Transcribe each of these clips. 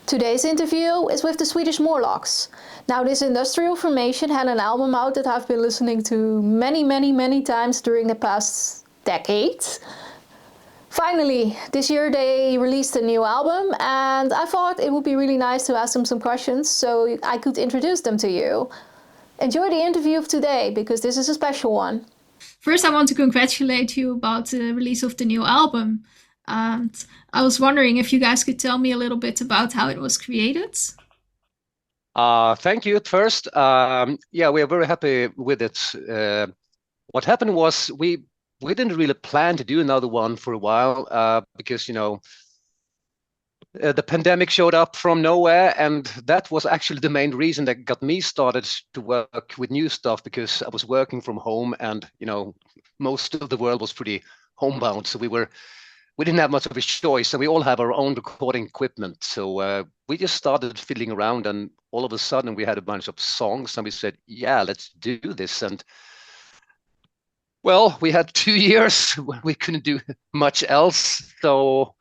Today's interview is with the Swedish Morlocks. Now, this industrial formation had an album out that I've been listening to many times during the past decades. Finally, this year they released a new album, and I thought it would be really nice to ask them some questions so I could introduce them to you. Enjoy the interview of today, because this is a special one. First, I want to congratulate you about the release of the new album. And I was wondering if you guys could tell me a little bit about how it was created. Thank you at first. Yeah, we are very happy with it. What happened was we didn't really plan to do another one for a while because, the pandemic showed up from nowhere, and that was actually the main reason that got me started to work with new stuff, because I was working from home and, most of the world was pretty homebound. So we didn't have much of a choice, and we all have our own recording equipment. So we just started fiddling around, and all of a sudden we had a bunch of songs, and we said, yeah, let's do this. And well, we had 2 years when we couldn't do much else. So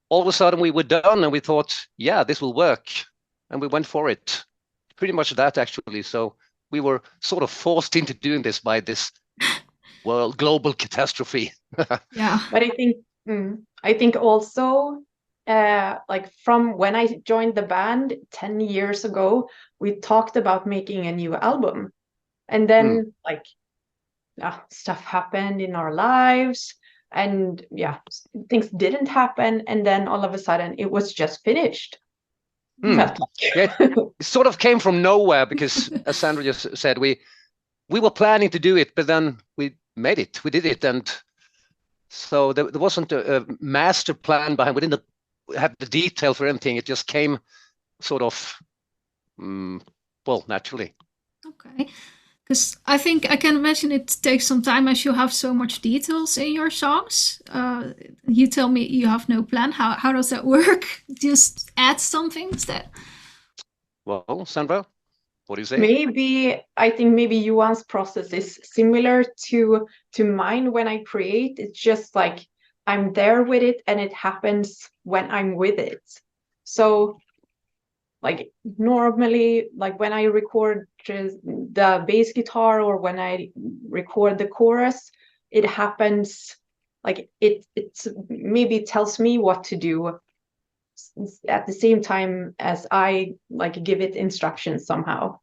all of a sudden we were done, and we thought, yeah, this will work. And we went for it. Pretty much that, actually. So we were sort of forced into doing this by this global catastrophe. Yeah. But I think also, like from when I joined the band 10 years ago, we talked about making a new album. And then stuff happened in our lives, and things didn't happen. And then all of a sudden it was just finished. Yeah, it sort of came from nowhere, because as Sandra just said, we were planning to do it, but then we made it, we did it. And so there wasn't a master plan behind. We didn't have the detail for anything. It just came sort of, naturally. Okay. Because I think I can imagine it takes some time, as you have so much details in your songs. You tell me you have no plan. How does that work? Just add something instead? Well, Sandra, what do you say? I think maybe Johan's process is similar to mine when I create. It's just like I'm there with it, and it happens when I'm with it. So like normally, like when I record the bass guitar or when I record the chorus, it happens like it maybe tells me what to do at the same time as I like give it instructions somehow.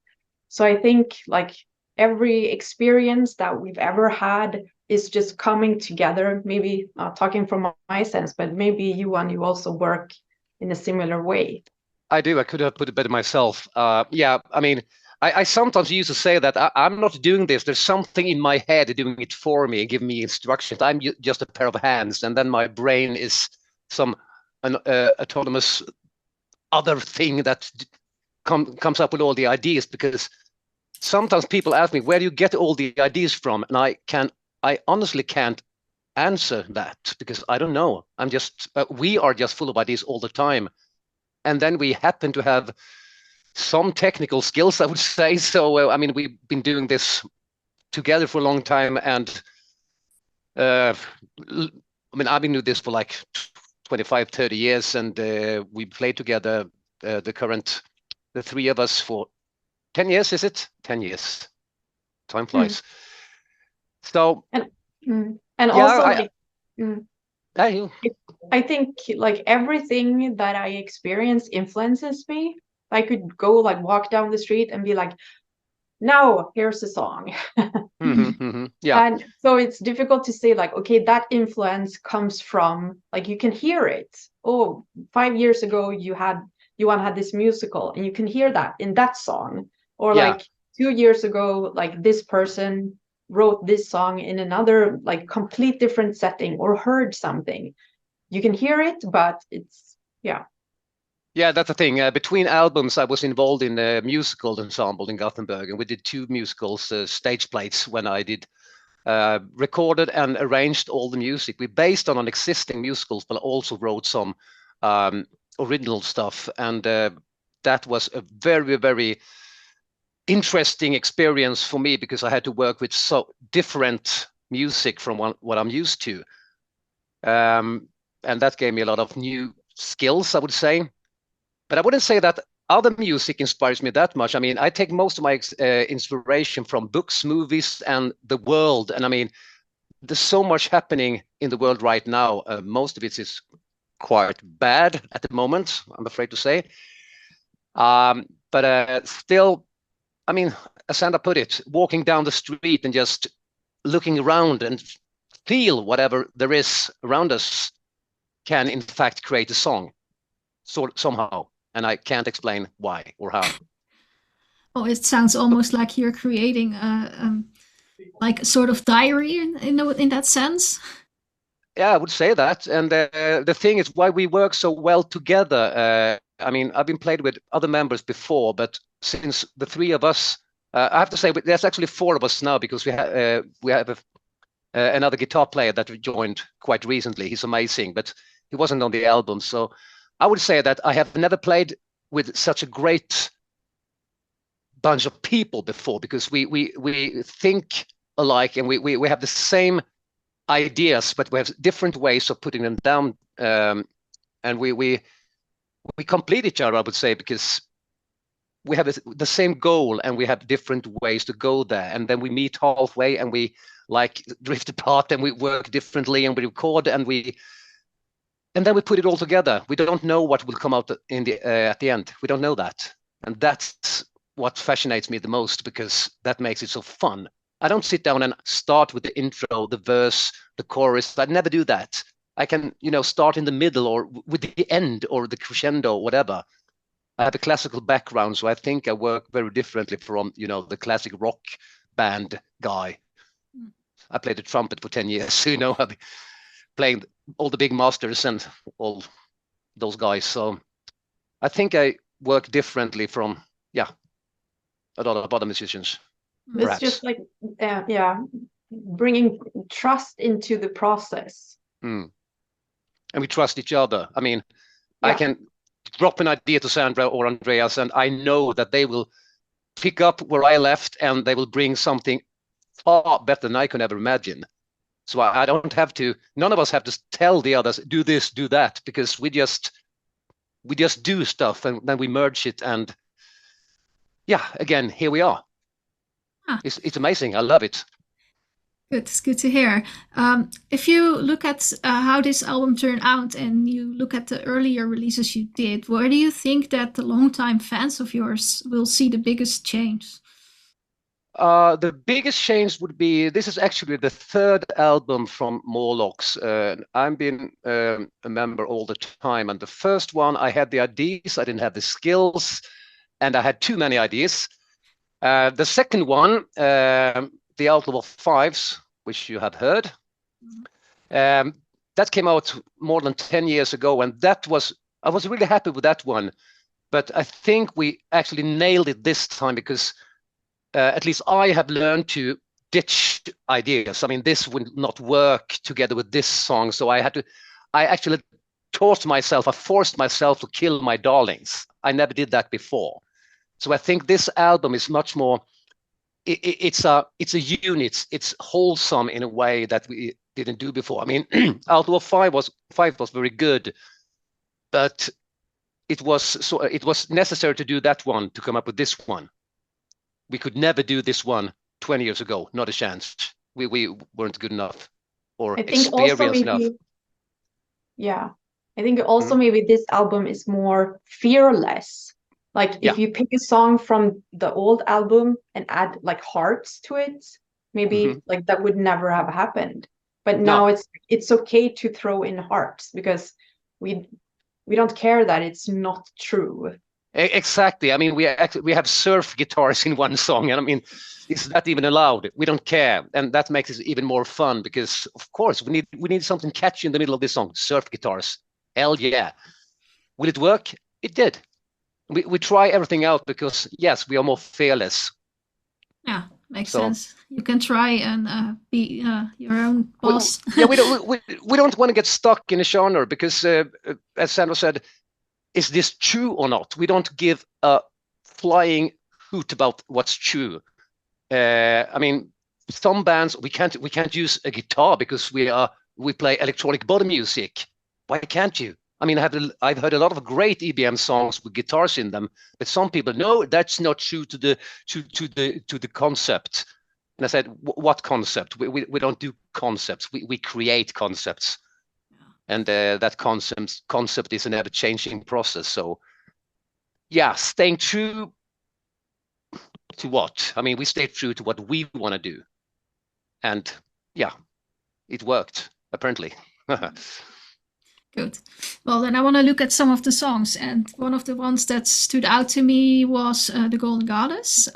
So I think like every experience that we've ever had is just coming together. Maybe not talking from my sense, but maybe you also work in a similar way. I do. I could have put it better myself. Yeah, I mean, I sometimes used to say that I'm not doing this. There's something in my head doing it for me and giving me instructions. I'm just a pair of hands, and then my brain is some autonomous other thing that comes up with all the ideas. Because sometimes people ask me, where do you get all the ideas from? And I honestly can't answer that, because I don't know. We are just full of ideas all the time. And then we happen to have some technical skills, I would say. So, I mean, we've been doing this together for a long time. And I mean, I've been doing this for like 25, 30 years. And we played together, the three of us, for 10 years, is it? 10 years. Time flies. So, also, I think like everything that I experience influences me. I could go like walk down the street and be like, now here's a song. Yeah. And so it's difficult to say like, okay, that influence comes from, like, you can hear it. Oh, 5 years ago Johan had this musical, and you can hear that in that song. Or like 2 years ago, like this person wrote this song in another like complete different setting, or heard something. You can hear it, but it's Yeah, that's the thing. Between albums, I was involved in a musical ensemble in Gothenburg, and we did 2 musicals, stage plays, when I did recorded and arranged all the music. We based on existing musicals, but also wrote some original stuff. And that was a very, very interesting experience for me, because I had to work with so different music from what I'm used to. And that gave me a lot of new skills, I would say. But I wouldn't say that other music inspires me that much. I mean, I take most of my inspiration from books, movies, and the world. And I mean, there's so much happening in the world right now. Most of it is quite bad at the moment, I'm afraid to say. But still, I mean, as Sandra put it, walking down the street and just looking around and feel whatever there is around us can in fact create a song somehow. And I can't explain why or how. Oh, it sounds almost like you're creating like a sort of diary in that sense. Yeah, I would say that. And the thing is why we work so well together. I mean, I've been played with other members before, but since the three of us, I have to say there's actually four of us now because we have another guitar player that joined quite recently. He's amazing, but he wasn't on the album. So I would say that I have never played with such a great bunch of people before because we think alike and we have the same ideas, but we have different ways of putting them down, and we complete each other, I would say, because we have the same goal and we have different ways to go there, and then we meet halfway and we like drift apart and we work differently and we record and then we put it all together. We don't know what will come out in the at the end. We don't know that, and that's what fascinates me the most because that makes it so fun. I don't sit down and start with the intro, the verse, the chorus. I never do that. I can, start in the middle or with the end or the crescendo, or whatever. I have a classical background, so I think I work very differently from, the classic rock band guy. I played the trumpet for 10 years, so, I've been playing all the big masters and all those guys. So I think I work differently from, a lot of other musicians. It's just like, bringing trust into the process. And we trust each other. I mean, I can drop an idea to Sandra or Andreas, and I know that they will pick up where I left, and they will bring something far better than I could ever imagine. So I don't have to. None of us have to tell the others do this, do that, because we just do stuff, and then we merge it, and again, here we are. It's amazing. I love it. Good, it's good to hear. If you look at how this album turned out and you look at the earlier releases you did, where do you think that the longtime fans of yours will see the biggest change? The biggest change would be, this is actually the third album from Morlocks. I've been a member all the time, and the first one I had the ideas, I didn't have the skills, and I had too many ideas. The second one, the Outlaw of Fives, which you have heard, that came out more than 10 years ago, and I was really happy with that one. But I think we actually nailed it this time because at least I have learned to ditch ideas. I mean, this would not work together with this song, so I actually forced myself to kill my darlings. I never did that before. So I think this album is much more, it's a unit. It's wholesome in a way that we didn't do before. I mean, Outlaw of Five was very good, but it was necessary to do that one to come up with this one. We could never do this one 20 years ago. Not a chance. We weren't good enough or experienced enough. Yeah, I think also maybe this album is more fearless. Like if you pick a song from the old album and add like hearts to it, maybe like that would never have happened. But now it's okay to throw in hearts because we don't care that it's not true. Exactly. I mean, we have surf guitars in one song, and I mean, is that even allowed? We don't care, and that makes it even more fun because, of course, we need something catchy in the middle of this song. Surf guitars, hell yeah! Will it work? It did. We try everything out because yes, we are more fearless. Yeah, makes sense. You can try and be your own boss. We don't want to get stuck in a genre because, as Sandra said, is this true or not? We don't give a flying hoot about what's true. I mean, some bands we can't use a guitar because we play electronic body music. Why can't you? I mean, I've heard a lot of great EBM songs with guitars in them, but some people, no, that's not true to the concept. And I said, what concept? We don't do concepts. We create concepts, and that concept is an ever-changing process. So, yeah, staying true to what? I mean, we stayed true to what we want to do, and yeah, it worked apparently. Good. Well, then I want to look at some of the songs, and one of the ones that stood out to me was "The Golden Goddess."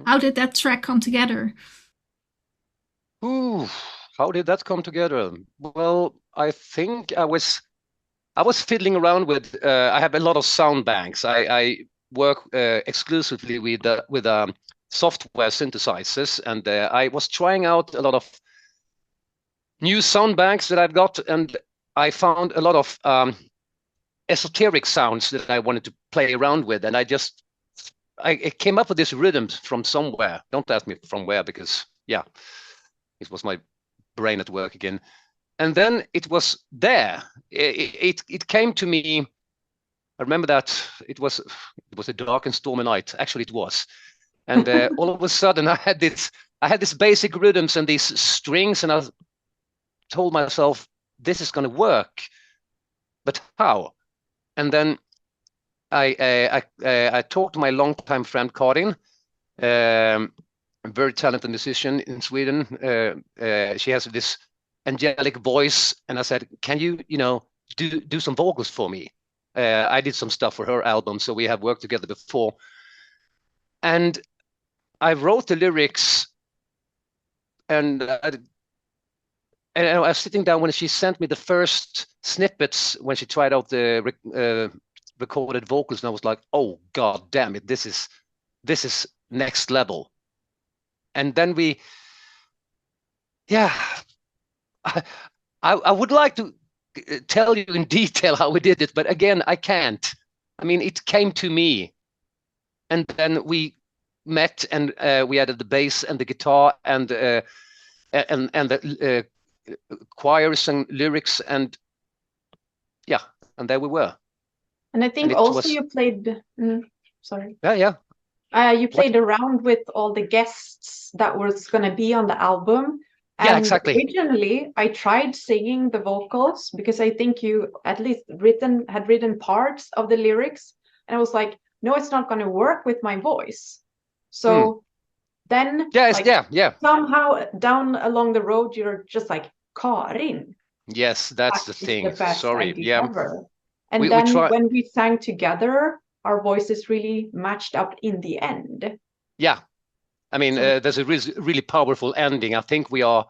How did that track come together? Ooh, how did that come together? Well, I think I was fiddling around with. I have a lot of sound banks. I work exclusively with software synthesizers, and I was trying out a lot of new sound banks that I've got, and I found a lot of esoteric sounds that I wanted to play around with, and I came up with this rhythm from somewhere. Don't ask me from where, because yeah, it was my brain at work again. And then it was there. It came to me. I remember that it was a dark and stormy night. Actually, it was, and all of a sudden I had this basic rhythms and these strings, and I told myself, this is going to work, but how? And then I talked to my longtime friend Karin, a very talented musician in Sweden. She has this angelic voice, and I said, can you do some vocals for me? I did some stuff for her album, so we have worked together before, and I wrote the lyrics, and I was sitting down when she sent me the first snippets, when she tried out the recorded vocals, and I was like, oh god damn it, this is next level. And then I would like to tell you in detail how we did it, but again, I can't. I mean, it came to me, and then we met, and we added the bass and the guitar and the choirs and lyrics, and yeah, and there we were. And I think also you played. Sorry. Yeah. You played around with all the guests that was going to be on the album. Yeah, And exactly. originally, I tried singing the vocals because I think you at least had written parts of the lyrics, and I was like, no, it's not going to work with my voice. So then, somehow down along the road, you're just like, Karin. Yes, that's the thing. The best Sorry, idea ever. And when we sang together, our voices really matched up in the end. Yeah. I mean, there's a really powerful ending. I think we are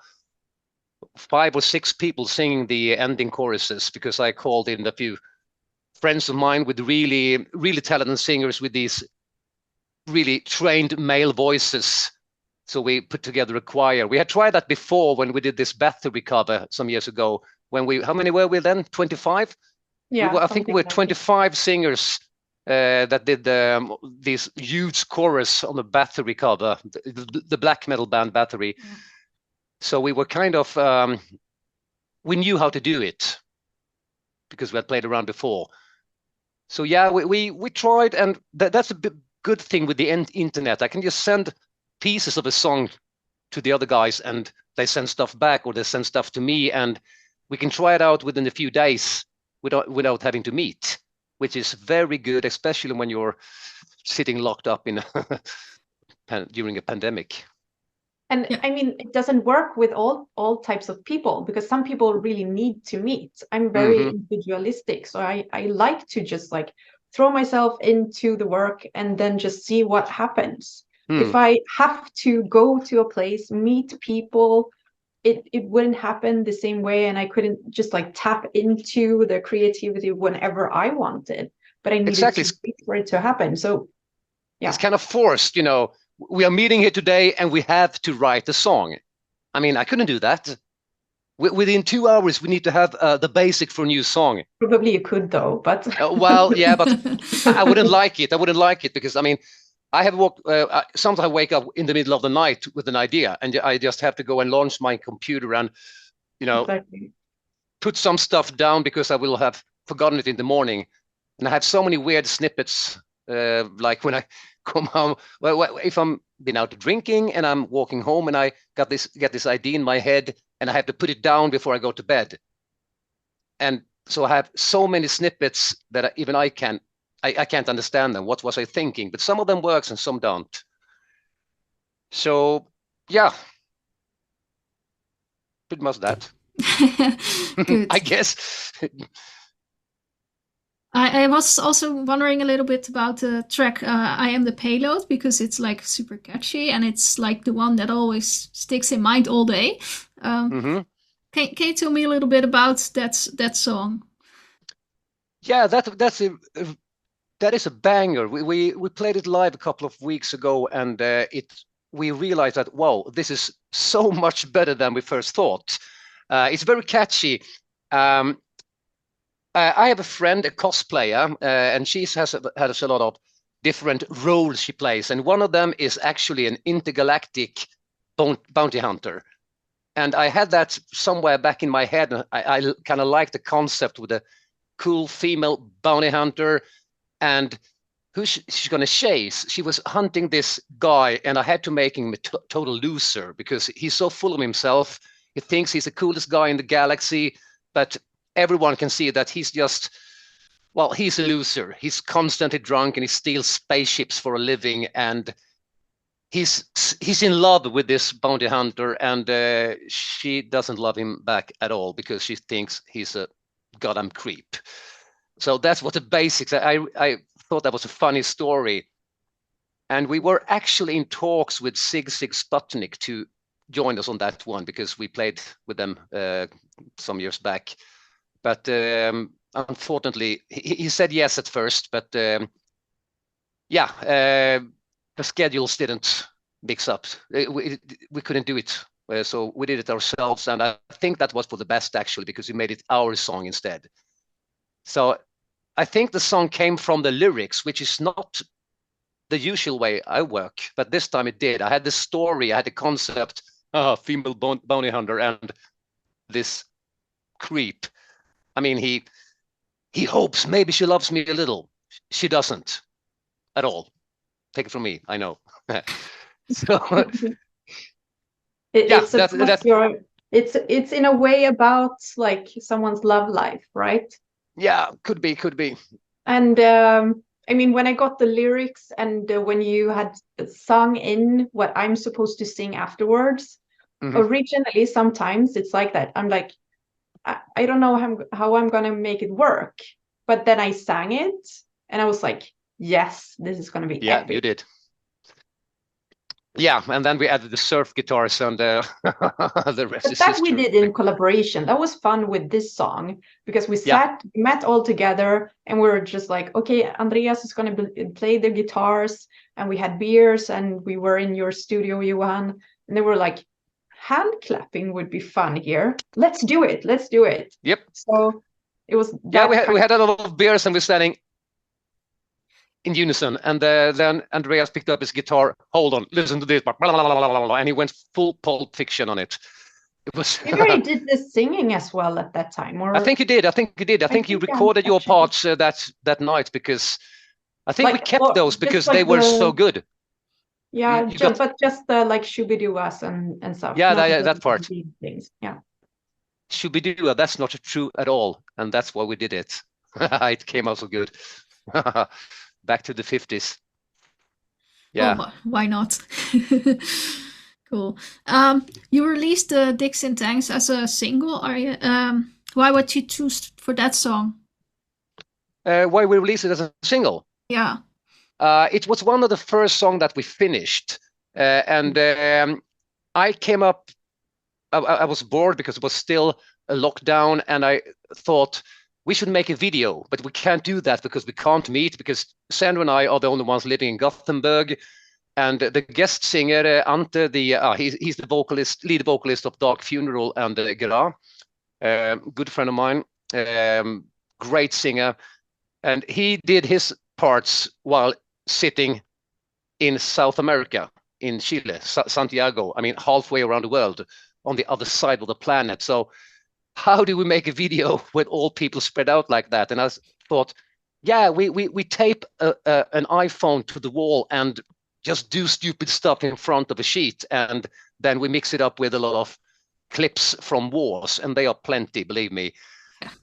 5 or 6 people singing the ending choruses, because I called in a few friends of mine with really, really talented singers with these really trained male voices. So we put together a choir. We had tried that before when we did this battery cover some years ago. How many were we then? 25? Yeah, I think we were 25 singers that did this huge chorus on the battery cover, the black metal band Battery. Yeah. So we were kind of, we knew how to do it because we had played around before. So yeah, we tried, and that's a good thing with the internet. I can just send pieces of a song to the other guys, and they send stuff back, or they send stuff to me, and we can try it out within a few days without having to meet, which is very good, especially when you're sitting locked up in during a pandemic. And yeah. I mean, it doesn't work with all types of people, because some people really need to meet. I'm very individualistic, so I like to just like throw myself into the work and then just see what happens. If I have to go to a place, meet people, it wouldn't happen the same way, and I couldn't just like tap into the creativity whenever I wanted. But I needed to wait for it to happen. So yeah, it's kind of forced, you know. We are meeting here today, and we have to write a song. I mean, I couldn't do that. Within 2 hours, we need to have the basic for a new song. Probably you could, though, but well, yeah, but I wouldn't like it. I wouldn't like it because, I mean, I have walked. Sometimes I wake up in the middle of the night with an idea, and I just have to go and launch my computer and, you know, put some stuff down, because I will have forgotten it in the morning. And I have so many weird snippets, like when I come home, well, if I'm been out drinking and I'm walking home and I get this idea in my head and I have to put it down before I go to bed. And so I have so many snippets that even I can't understand them. What was I thinking? But some of them works and some don't. So yeah, pretty much that. Good. I guess. I was also wondering a little bit about the track I Am the Payload, because it's like super catchy and it's like the one that always sticks in mind all day. Can you tell me a little bit about that song? Yeah, that is a banger. We played it live a couple of weeks ago, and we realized that, wow, this is so much better than we first thought. It's very catchy. I have a friend, a cosplayer, and she has a lot of different roles she plays, and one of them is actually an intergalactic bounty hunter. And I had that somewhere back in my head. And I kind of like the concept with a cool female bounty hunter, and who she's going to chase. She was hunting this guy, and I had to make him a total loser because he's so full of himself. He thinks he's the coolest guy in the galaxy, but everyone can see that he's just, well, he's a loser. He's constantly drunk and he steals spaceships for a living, and he's in love with this bounty hunter, and she doesn't love him back at all because she thinks he's a goddamn creep. So that's what the basics. I thought that was a funny story, and we were actually in talks with Sig Sputnik to join us on that one because we played with them some years back. But unfortunately, he said yes at first, but yeah, the schedules didn't mix up. We couldn't do it, so we did it ourselves, and I think that was for the best actually, because we made it our song instead. So I think the song came from the lyrics, which is not the usual way I work, but this time it did. I had the story, I had the concept, female bounty hunter and this creep. I mean, he hopes maybe she loves me a little. She doesn't at all. Take it from me, I know. So it's in a way about like someone's love life, right? Yeah, could be. And I mean, when I got the lyrics and when you had sung in what I'm supposed to sing afterwards, originally sometimes it's like that. I'm like, I don't know how I'm gonna make it work. But then I sang it and I was like, yes, this is gonna be epic. You did. Yeah, and then we added the surf guitars and the rest is history. That we did in collaboration. That was fun with this song because we met all together and we were just like, okay, Andreas is going to play the guitars, and we had beers and we were in your studio, Johan, and they were like, hand clapping would be fun here. Let's do it. Yep. So it was. Yeah, we had a lot of beers and we're standing in unison, and then Andreas picked up his guitar. Hold on, listen to this, and he went full Pulp Fiction on it. It was. Maybe he did the singing as well at that time, or I think he did. I think you recorded your parts that night, because I think we kept those because they were so good. Yeah, just like Shubidua and stuff. Yeah, that part. Things. Yeah. Shubidua, that's not true at all, and that's why we did it. It came out so good. Back to the 50s. Yeah. Well, why not? Cool. You released Dicks in Tanks as a single. Why would you choose for that song? Why we released it as a single? Yeah. It was one of the first songs that we finished, and I came up. I was bored because it was still a lockdown, and I thought we should make a video, but we can't do that because we can't meet, because Sandra and I are the only ones living in Gothenburg, and the guest singer Ante, he's the lead vocalist of Dark Funeral and Gra, good friend of mine, great singer, and he did his parts while sitting in South America, in Chile, Santiago. I mean, halfway around the world, on the other side of the planet. So how do we make a video with all people spread out like that? And I thought, yeah, we tape an iPhone to the wall and just do stupid stuff in front of a sheet, and then we mix it up with a lot of clips from wars, and they are plenty, believe me.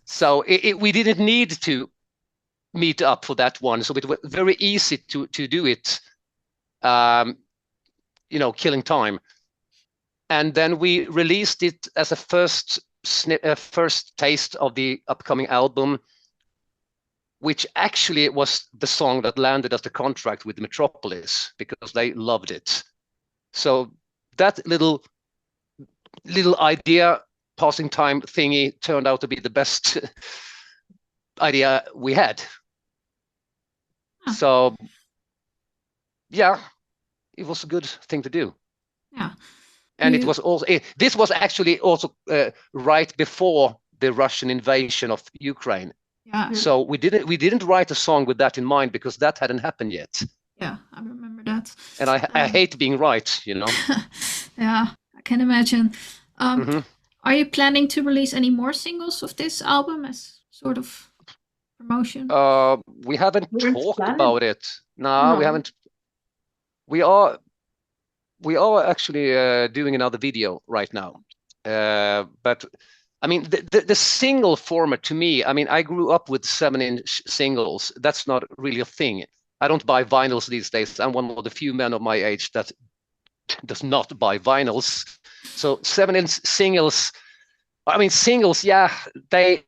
So we didn't need to meet up for that one, so it was very easy to do it, killing time. And then we released it as a first taste of the upcoming album, which actually was the song that landed us the contract with Metropolis, because they loved it. So that little idea, passing time thingy, turned out to be the best idea we had. So yeah, it was a good thing to do. Yeah. And it was also, this was actually also right before the Russian invasion of Ukraine. Yeah. So we didn't write a song with that in mind, because that hadn't happened yet. Yeah, I remember that. And I hate being right, Yeah, I can imagine. Are you planning to release any more singles of this album as sort of promotion? We haven't talked about it. No, we haven't. We are actually doing another video right now. But I mean, the single format, to me, I mean, I grew up with 7-inch singles. That's not really a thing. I don't buy vinyls these days. I'm one of the few men of my age that does not buy vinyls. So 7-inch singles, I mean, singles, yeah, they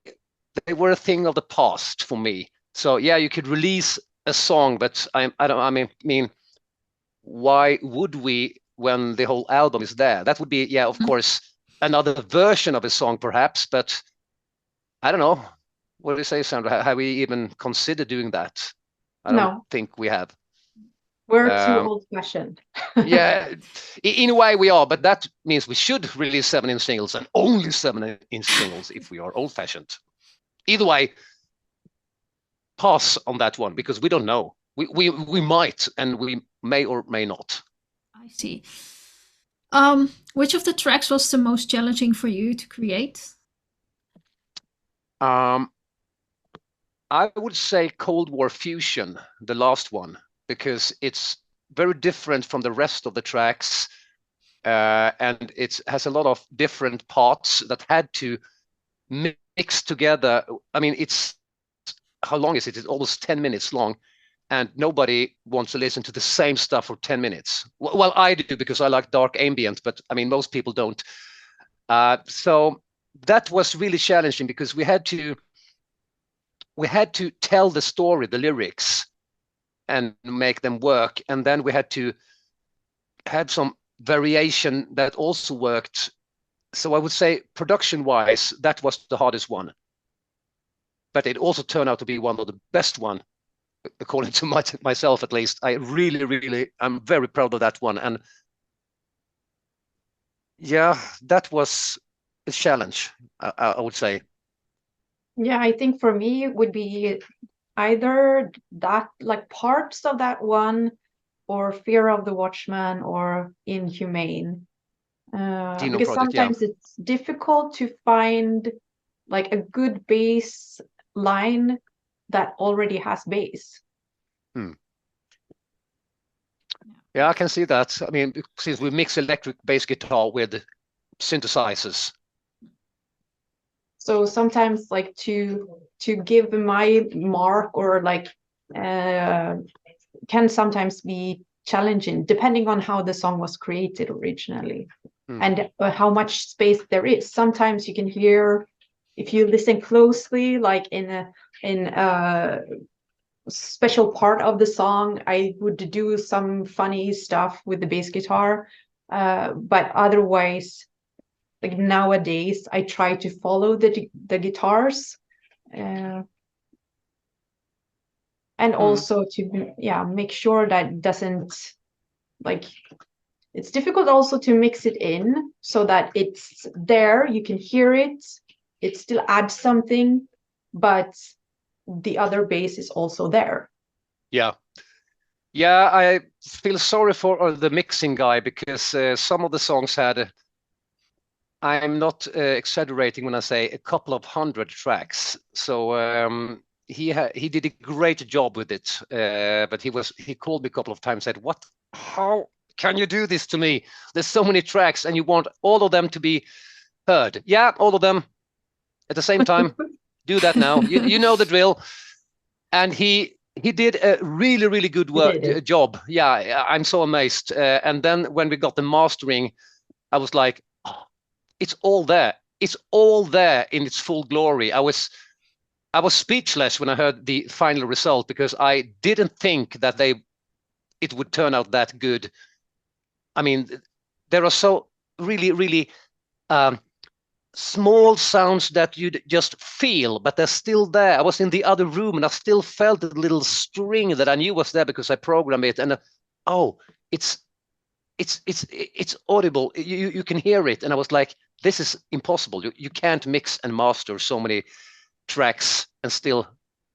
were a thing of the past for me. So yeah, you could release a song, but I mean, why would we when the whole album is there? That would be, yeah, of course, another version of a song perhaps, but I don't know. What do you say, Sandra? Have we even considered doing that? I don't think we have. We're too old-fashioned. Yeah, in a way we are, but that means we should release 7-inch singles, and only 7-inch singles if we are old-fashioned. Either way, pass on that one, because we don't know. We might, and we may or may not. I see. Which of the tracks was the most challenging for you to create? I would say Cold War Fusion, the last one, because it's very different from the rest of the tracks, and it has a lot of different parts that had to mix together. I mean, how long is it? It's almost 10 minutes long, and nobody wants to listen to the same stuff for 10 minutes. Well, I do, because I like dark ambient, but I mean, most people don't. So that was really challenging, because we had to tell the story, the lyrics, and make them work. And then we had to have some variation that also worked. So I would say production-wise, that was the hardest one. But it also turned out to be one of the best one, according to myself at least. I really, I'm very proud of that one. And yeah, that was a challenge, I would say. Yeah, I think for me it would be either that, like parts of that one, or Fear of the Watchman, or Inhumane. Because sometimes it's difficult to find like a good bass line that already has bass. Yeah, I can see that. I mean, since we mix electric bass guitar with synthesizers. So sometimes, like, to give my mark, or like can sometimes be challenging, depending on how the song was created originally, and how much space there is. Sometimes you can hear, if you listen closely, like in a special part of the song, I would do some funny stuff with the bass guitar, but otherwise, like nowadays, I try to follow the guitars, and also to make sure that it doesn't, like, it's difficult also to mix it in so that it's there, you can hear it, it still adds something, but the other bass is also there. Yeah, I feel sorry for the mixing guy, because some of the songs had I'm not exaggerating when I say a couple of 100 tracks. So he did a great job with it. But he called me a couple of times, said, "What? How can you do this to me? There's so many tracks, and you want all of them to be heard." Yeah, all of them at the same time. Do that now. You know the drill. And he did a really, really good job. Yeah, I'm so amazed. And then when we got the mastering, I was like, oh, it's all there. It's all there in its full glory. I was speechless when I heard the final result, because I didn't think that it would turn out that good. I mean, there are so really, really small sounds that you just feel, but they're still there. I was in the other room and I still felt the little string that I knew was there because I programmed it. And it's audible. You can hear it. And I was like, this is impossible. You can't mix and master so many tracks and still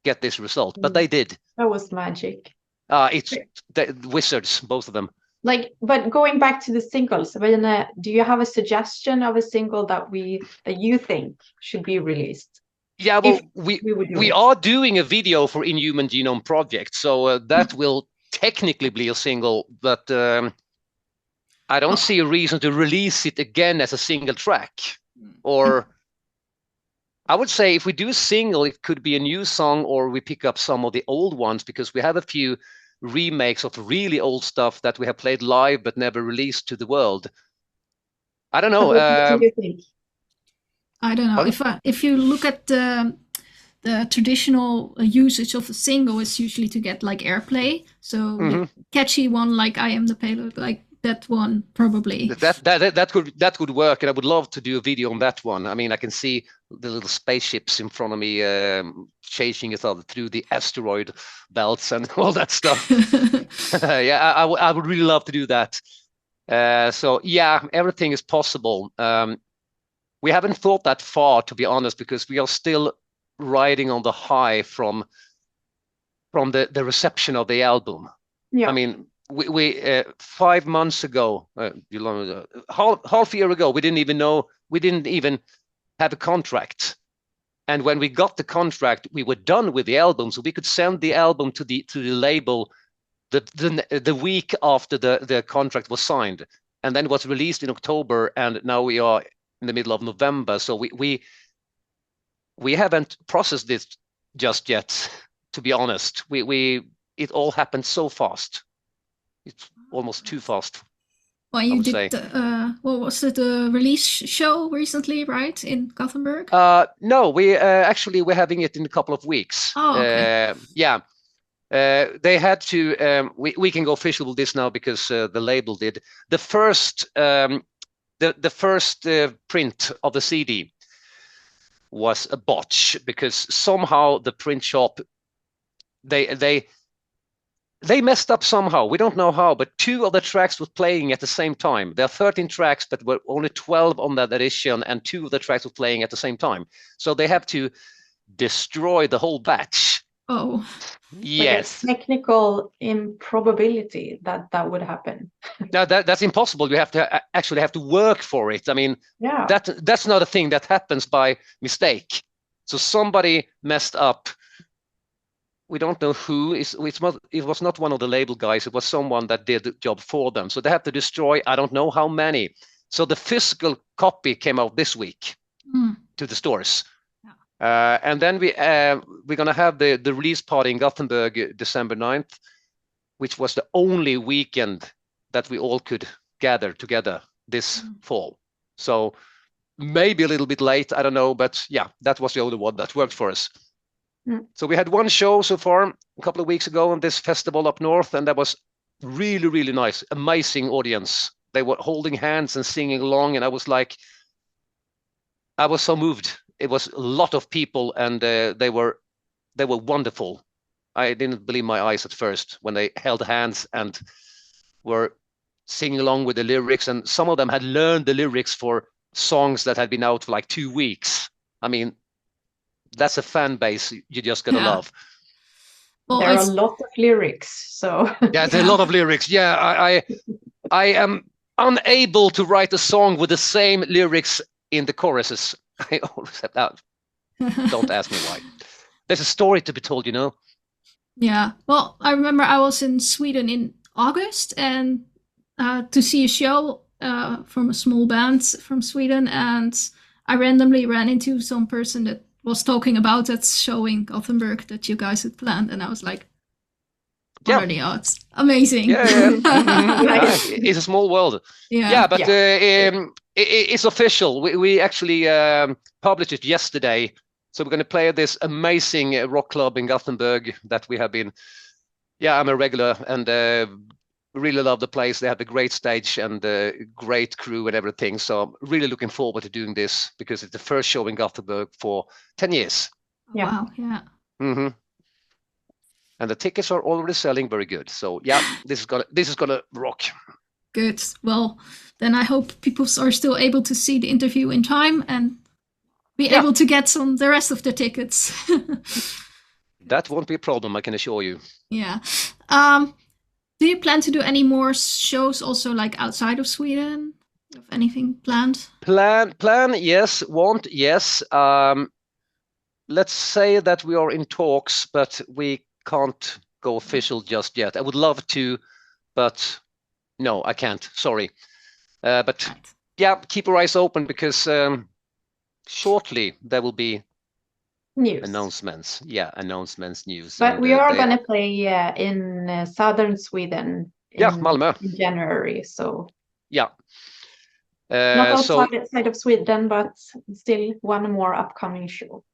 get this result. But they did. That was magic. It's the wizards, both of them. But going back to the singles, do you have a suggestion of a single that you think should be released? Yeah, well, we are doing a video for Inhuman Genome Project, so that will technically be a single, but I don't see a reason to release it again as a single track. Or I would say if we do a single, it could be a new song, or we pick up some of the old ones, because we have a few remakes of really old stuff that we have played live but never released to the world. I don't know. What do you think? I don't know. If you look at the traditional usage of a single, is usually to get like airplay. So the catchy one, like "I Am the Payload," like that one, probably. That could work, and I would love to do a video on that one. I mean, I can see the little spaceships in front of me chasing each other through the asteroid belts and all that stuff. Yeah, I would really love to do that. So yeah, everything is possible. We haven't thought that far, to be honest, because we are still riding on the high from the reception of the album. Yeah. I mean, we 5 months ago, half a year ago, we didn't even have a contract. And when we got the contract, we were done with the album, so we could send the album to the label the week after the contract was signed, and then it was released in October, and now we are in the middle of November. So we haven't processed this just yet, to be honest. It all happened so fast. It's almost too fast. Well, you did, what was it, the release show recently, right, in Gothenburg? No, we're having it in a couple of weeks. Oh, okay. Yeah. They had to, we can go official with this now because the label did. The first print of the CD was a botch, because somehow the print shop, they messed up somehow. We don't know how, but 2 of the tracks were playing at the same time. There are 13 tracks, but were only 12 on that edition, and 2 of the tracks were playing at the same time. So they have to destroy the whole batch. Oh. Yes. Like a technical improbability that would happen. No, that's impossible. You have to actually have to work for it. I mean, yeah. That's not a thing that happens by mistake. So somebody messed up. We don't know who. It was not one of the label guys. It was someone that did the job for them. So they have to destroy, I don't know how many. So the physical copy came out this week to the stores. Yeah. And then we're going to have the release party in Gothenburg December 9th, which was the only weekend that we all could gather together this fall. So maybe a little bit late, I don't know. But yeah, that was the only one that worked for us. So we had one show so far a couple of weeks ago on this festival up north, and that was really, really nice, amazing audience. They were holding hands and singing along, and I was so moved. It was a lot of people, and they were wonderful. I didn't believe my eyes at first when they held hands and were singing along with the lyrics, and some of them had learned the lyrics for songs that had been out for like 2 weeks. I mean, that's a fan base you just gotta love. Well, there are a lot of lyrics, so yeah, there's a lot of lyrics. Yeah, I am unable to write a song with the same lyrics in the choruses. I always have that. Don't ask me why. There's a story to be told, you know. Yeah. Well, I remember I was in Sweden in August and to see a show from a small band from Sweden, and I randomly ran into some person that was talking about that show in Gothenburg that you guys had planned, and I was like, what are the odds? Amazing. Yeah. It's a small world. Yeah. But it's official. We actually published it yesterday. So we're going to play at this amazing rock club in Gothenburg that we have been. Yeah, I'm a regular and really love the place. They have a great stage and a great crew and everything. So I'm really looking forward to doing this because it's the first show in Gothenburg for 10 years. Yeah. Wow. Yeah. Mm-hmm. And the tickets are already selling very good. So yeah, this is gonna rock. Good. Well, then I hope people are still able to see the interview in time and be able to get the rest of the tickets. That won't be a problem, I can assure you. Yeah. Do you plan to do any more shows also like outside of Sweden? Do you have anything planned? Plan, yes. Want, yes. Let's say that we are in talks, but we can't go official just yet. I would love to, but no, I can't. Sorry. But yeah, keep your eyes open because shortly there will be News. announcements. Yeah, announcements, news. But and, we are going to play in southern Sweden in Malmö. in January. So Yeah. not outside of Sweden, but still one more upcoming show.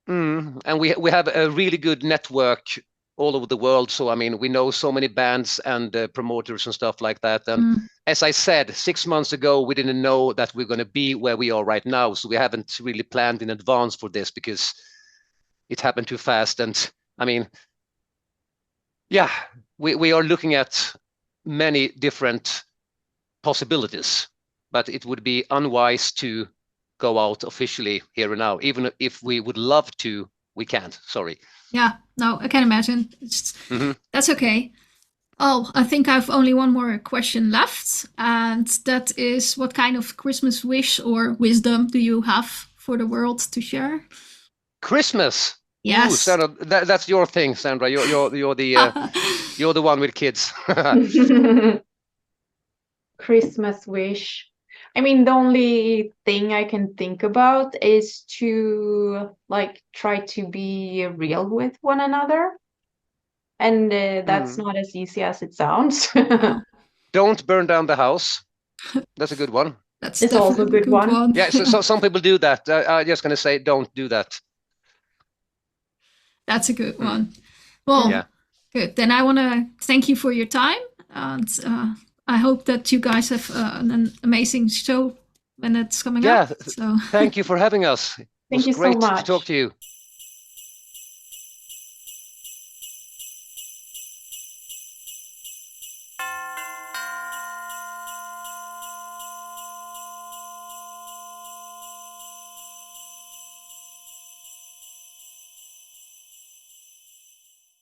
And we have a really good network all over the world. So, I mean, we know so many bands and promoters and stuff like that. And as I said, 6 months ago, we didn't know that we're going to be where we are right now. So we haven't really planned in advance for this because it happened too fast. And I mean, yeah, we are looking at many different possibilities, but it would be unwise to go out officially here and now. Even if we would love to, we can't. Sorry. Yeah, no, I can imagine. That's okay. Oh, I think I've only one more question left, and that is, what kind of Christmas wish or wisdom do you have for the world to share? Christmas. Yes. Ooh, Sandra, that's your thing, Sandra. You're the you're the one with kids. Christmas wish. I mean, the only thing I can think about is to like try to be real with one another. And that's not as easy as it sounds. Don't burn down the house. That's a good one. It's also a good one. Yeah, so some people do that. I'm just going to say, don't do that. That's a good one. Well, good. Then I want to thank you for your time. And I hope that you guys have an amazing show when it's coming up. So. Thank you for having us. Thank you so much. Great to talk to you.